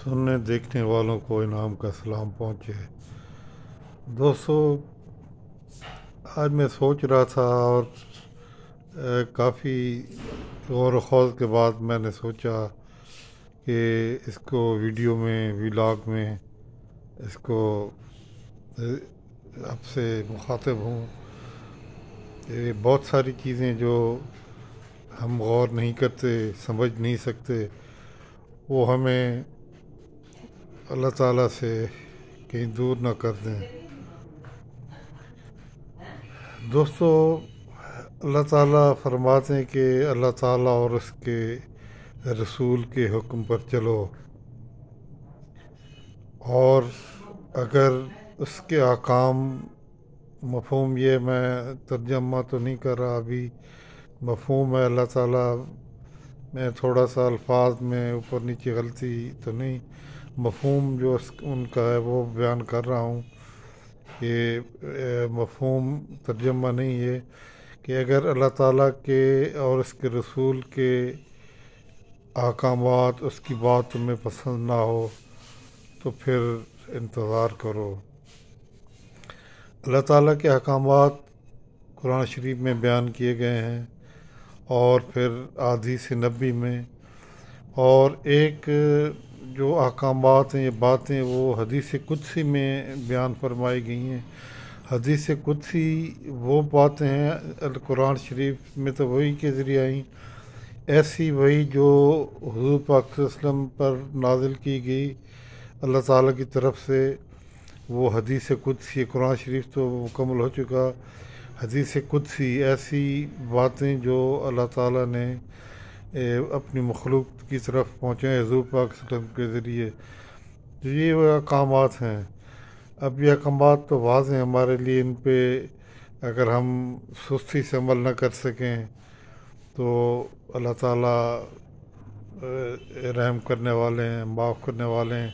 سننے دیکھنے والوں کو انعام کا سلام پہنچے۔ دوستو، آج میں سوچ رہا تھا اور کافی غور و خوض کے بعد میں نے سوچا کہ اس کو ویڈیو میں ولاگ میں اس کو آپ سے مخاطب ہوں۔ یہ بہت ساری چیزیں جو ہم غور نہیں کرتے، سمجھ نہیں سکتے، وہ ہمیں اللہ تعالیٰ سے کہیں دور نہ کر دیں۔ دوستو، اللہ تعالیٰ فرماتے ہیں کہ اللہ تعالیٰ اور اس کے رسول کے حکم پر چلو، اور اگر اس کے احکام، مفہوم یہ میں ترجمہ تو نہیں کر رہا ابھی، مفہوم ہے اللہ تعالیٰ، میں تھوڑا سا الفاظ میں اوپر نیچے غلطی تو نہیں، مفہوم جو ان کا ہے وہ بیان کر رہا ہوں۔ یہ مفہوم ترجمہ نہیں ہے کہ اگر اللہ تعالیٰ کے اور اس کے رسول کے احکامات، اس کی بات تمہیں پسند نہ ہو تو پھر انتظار کرو۔ اللہ تعالیٰ کے احکامات قرآن شریف میں بیان کیے گئے ہیں، اور پھر احادیث نبی میں، اور ایک جو احکامات ہیں، یہ باتیں وہ حدیث قدسی میں بیان فرمائی گئی ہیں۔ حدیث قدسی وہ باتیں ہیں، قرآن شریف میں تو وہی کے ذریعے آئیں، ایسی وہی جو حضور پاک صلی اللہ علیہ وسلم پر نازل کی گئی اللہ تعالیٰ کی طرف سے، وہ حدیث قدسی۔ قرآن شریف تو مکمل ہو چکا، حدیث قدسی ایسی باتیں جو اللہ تعالیٰ نے اپنی مخلوق کی طرف پہنچائیں حضور پاک صلی اللہ علیہ وسلم کے ذریعے، یہ وہ احکامات ہیں۔ اب یہ احکامات تو واضح ہیں ہمارے لیے، ان پہ اگر ہم سستی سے عمل نہ کر سکیں تو اللہ تعالیٰ رحم کرنے والے ہیں، معاف کرنے والے ہیں۔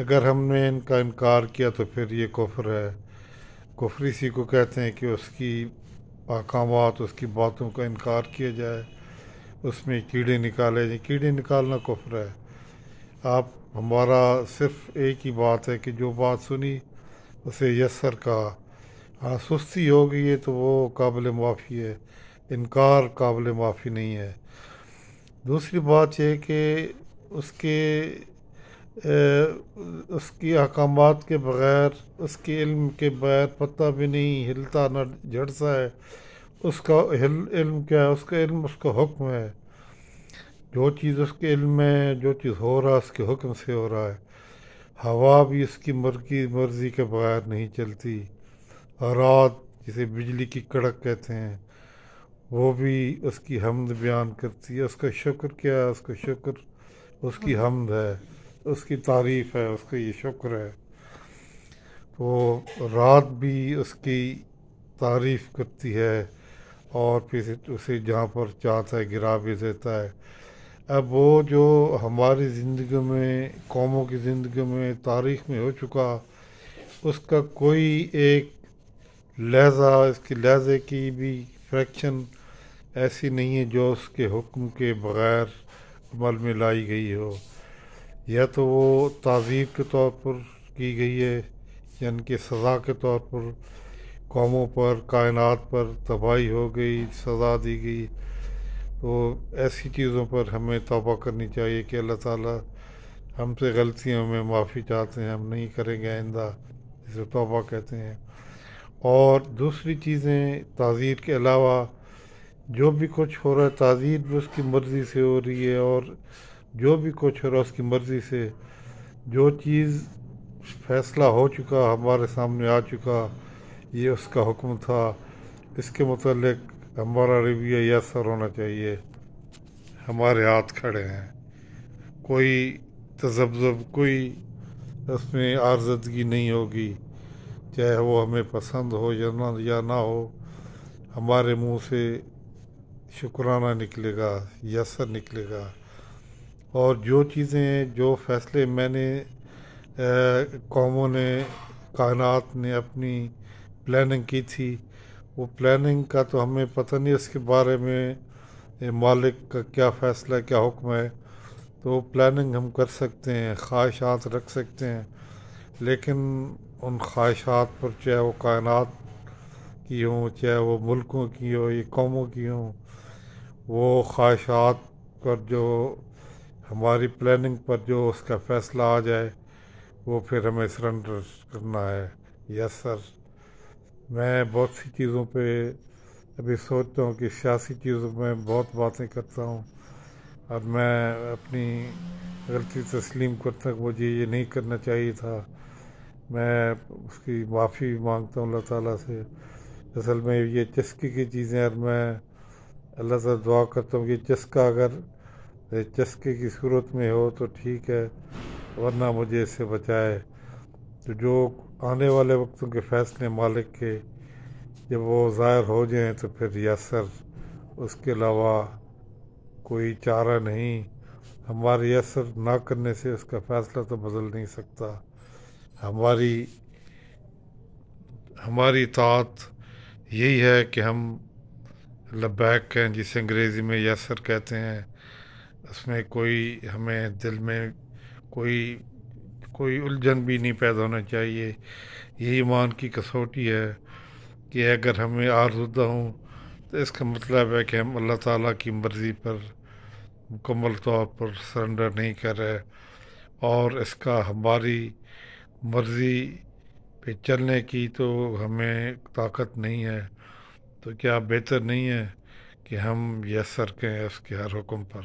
اگر ہم نے ان کا انکار کیا تو پھر یہ کفر ہے۔ کفر اسی کو کہتے ہیں کہ اس کی احکامات، اس کی باتوں کا انکار کیا جائے، اس میں کیڑے نکالے جائیں۔ کیڑے نکالنا کفر ہے۔ آپ ہمارا صرف ایک ہی بات ہے کہ جو بات سنی اسے یسر کہا۔ ہاں، سستی ہو گئی ہے تو وہ قابل معافی ہے، انکار قابل معافی نہیں ہے۔ دوسری بات یہ کہ اس کی احکامات کے بغیر، اس کے علم کے بغیر پتہ بھی نہیں ہلتا نہ جھڑتا ہے۔ اس کا علم کیا ہے؟ اس کا علم اس کا حکم ہے۔ جو چیز اس کے علم میں، جو چیز ہو رہا ہے اس کے حکم سے ہو رہا ہے۔ ہوا بھی اس کی مرضی کے بغیر نہیں چلتی۔ رات جسے بجلی کی کڑک کہتے ہیں، وہ بھی اس کی حمد بیان کرتی ہے۔ اس کا شکر کیا ہے؟ اس کا شکر اس کی حمد ہے، اس کی تعریف ہے، اس کا یہ شکر ہے۔ تو رات بھی اس کی تعریف کرتی ہے، اور پھر اسے جہاں پر چاہتا ہے گرا بھی دیتا ہے۔ اب وہ جو ہماری زندگی میں، قوموں کی زندگی میں، تاریخ میں ہو چکا، اس کا کوئی ایک لہجہ، اس کی لہجے کی بھی فریکشن ایسی نہیں ہے جو اس کے حکم کے بغیر عمل میں لائی گئی ہو۔ یا تو وہ تعذیب کے طور پر کی گئی ہے، یعنی کہ سزا کے طور پر قوموں پر، کائنات پر تباہی ہو گئی، سزا دی گئی۔ تو ایسی چیزوں پر ہمیں توبہ کرنی چاہیے کہ اللہ تعالیٰ ہم سے غلطیوں میں معافی چاہتے ہیں، ہم نہیں کریں گے آئندہ، جسے توبہ کہتے ہیں۔ اور دوسری چیزیں، تعزیر کے علاوہ جو بھی کچھ ہو رہا ہے، تعزیر بھی اس کی مرضی سے ہو رہی ہے، اور جو بھی کچھ ہو رہا ہے اس کی مرضی سے۔ جو چیز فیصلہ ہو چکا، ہمارے سامنے آ چکا، یہ اس کا حکم تھا، اس کے متعلق ہمارا رویہ یسر ہونا چاہیے۔ ہمارے ہاتھ کھڑے ہیں، کوئی تذبذب، کوئی اس میں عارضگی نہیں ہوگی، چاہے وہ ہمیں پسند ہو یا نہ ہو، ہمارے منہ سے شکرانہ نکلے گا، یسر نکلے گا۔ اور جو چیزیں، جو فیصلے میں نے، قوموں نے، کائنات نے اپنی پلاننگ کی تھی، وہ پلاننگ کا تو ہمیں پتہ نہیں، اس کے بارے میں مالک کا کیا فیصلہ ہے، کیا حکم ہے۔ تو پلاننگ ہم کر سکتے ہیں، خواہشات رکھ سکتے ہیں، لیکن ان خواہشات پر چاہے وہ کائنات کی ہوں، چاہے وہ ملکوں کی ہو، یہ قوموں کی ہوں، وہ خواہشات پر جو ہماری پلاننگ پر جو اس کا فیصلہ آ جائے وہ پھر ہمیں سرنڈر کرنا ہے۔ یس سر، میں بہت سی چیزوں پہ ابھی سوچتا ہوں کہ سیاسی چیزوں میں بہت باتیں کرتا ہوں، اور میں اپنی غلطی تسلیم کرتا ہوں کہ مجھے یہ نہیں کرنا چاہیے تھا، میں اس کی معافی مانگتا ہوں اللہ تعالیٰ سے۔ اصل میں یہ چسکے کی چیزیں، اور میں اللہ سے دعا کرتا ہوں کہ چسکا اگر چسکے کی صورت میں ہو تو ٹھیک ہے، ورنہ مجھے اس سے بچائے۔ تو جو آنے والے وقتوں کے فیصلے مالک کے جب وہ ظاہر ہو جائیں تو پھر یس سر، اس کے علاوہ کوئی چارہ نہیں۔ ہمارے یس سر نہ کرنے سے اس کا فیصلہ تو بدل نہیں سکتا۔ ہماری اطاعت یہی ہے کہ ہم لبیک کہیں، جسے انگریزی میں یس سر کہتے ہیں۔ اس میں کوئی ہمیں دل میں کوئی الجھن بھی نہیں پیدا ہونا چاہیے۔ یہ ایمان کی کسوٹی ہے کہ اگر ہمیں آزردہ ہوں تو اس کا مطلب ہے کہ ہم اللہ تعالیٰ کی مرضی پر مکمل طور پر سرنڈر نہیں کر رہے، اور اس کا ہماری مرضی پہ چلنے کی تو ہمیں طاقت نہیں ہے۔ تو کیا بہتر نہیں ہے کہ ہم یس سر کہیں اس کے ہر حکم پر؟